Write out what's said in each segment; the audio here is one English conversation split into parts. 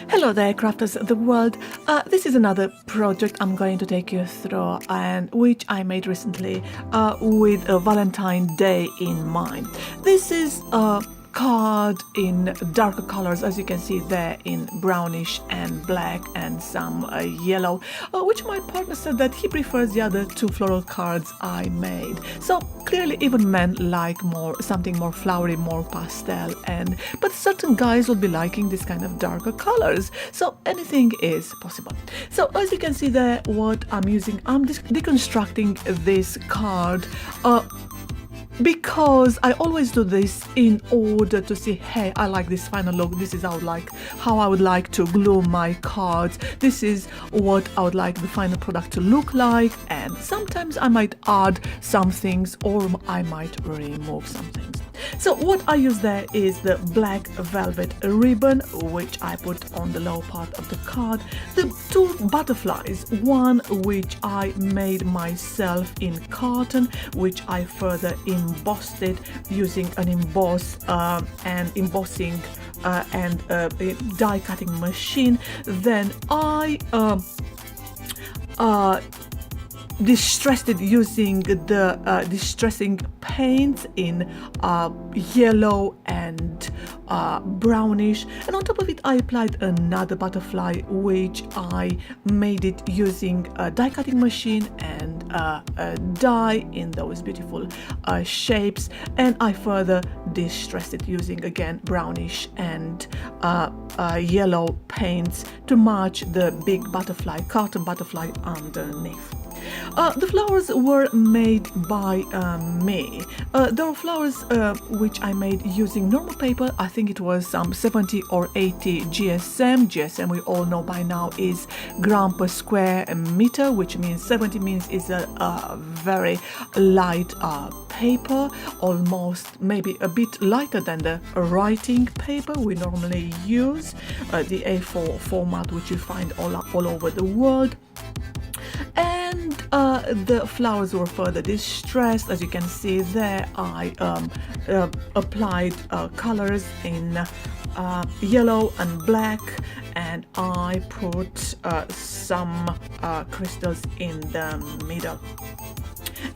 Hello there, crafters of the world. This is another project I'm going to take you through, and which I made recently with a Valentine Day in mind. This is a card in darker colors, as you can see there, in brownish and black and some yellow, which my partner said that he prefers the other two floral cards I made. So clearly even men like something more flowery, more pastel, but certain guys will be liking this kind of darker colors, so anything is possible. So as you can see there, what I'm using, I'm deconstructing this card because I always do this in order to see, hey, I like this final look, this is how I would like to glue my cards, this is what I would like the final product to look like, and sometimes I might add some things or I might remove some things. So what I use there is the black velvet ribbon, which I put on the lower part of the card, the two butterflies, one which I made myself in cotton, which I further embossed it using an embossing and a die cutting machine. Then I distressed it using the distressing paints in yellow and brownish, and on top of it I applied another butterfly, which I made it using a die cutting machine and a die in those beautiful shapes, and I further distressed it using again brownish and yellow paints to match the big butterfly, carton butterfly underneath. The flowers were made by me. There are flowers which I made using normal paper. I think it was some 70 or 80 GSM. GSM, we all know by now, is gram per square meter, which means 70 means is a very light paper, almost maybe a bit lighter than the writing paper we normally use, the A4 format, which you find all over the world. And the flowers were further distressed. As you can see there, I applied colors in yellow and black, and I put some crystals in the middle,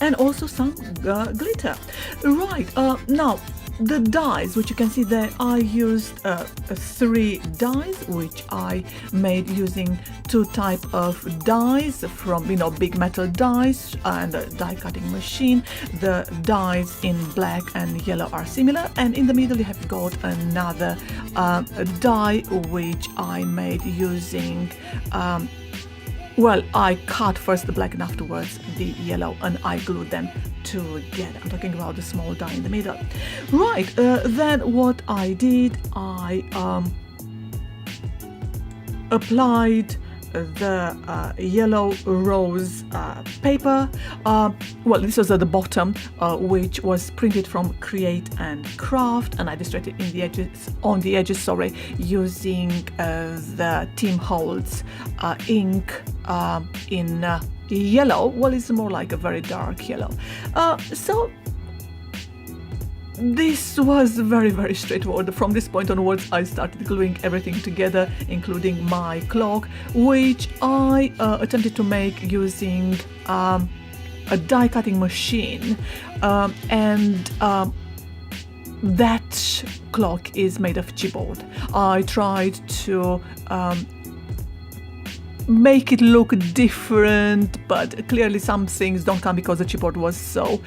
and also some glitter. Right, now the dies, which you can see there, I used 3 dies, which I made using 2 types of dies from, big metal dies and a die cutting machine. The dies in black and yellow are similar, and in the middle you have got another die which I made using I cut first the black and afterwards the yellow, and I glued them together. I'm talking about the small die in the middle. Right, then what I did, I applied the yellow rose paper. This was at the bottom, which was printed from Create and Craft, and I distressed it on the edges, using the Tim Holtz ink in yellow. It's more like a very dark yellow. So this was very, very straightforward. From this point onwards, I started gluing everything together, including my clock, which I attempted to make using a die cutting machine, and that clock is made of chipboard. I tried to make it look different, but clearly some things don't come because the chipboard was so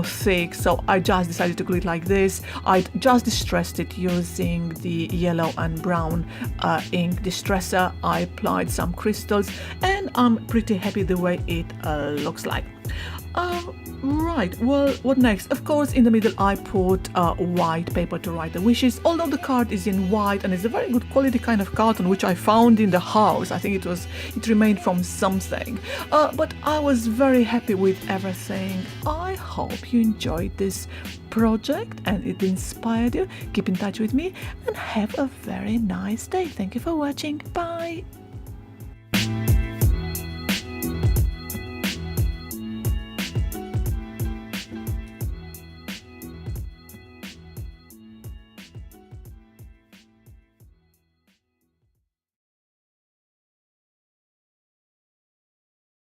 thick, so I just decided to glue it like this. I just distressed it using the yellow and brown ink distresser. I applied some crystals, and I'm pretty happy the way it looks like. Right, what next? Of course, in the middle I put white paper to write the wishes, although the card is in white and it's a very good quality kind of carton which I found in the house. I think it remained from something, but I was very happy with everything. I hope you enjoyed this project and it inspired you. Keep in touch with me and have a very nice day. Thank you for watching. Bye.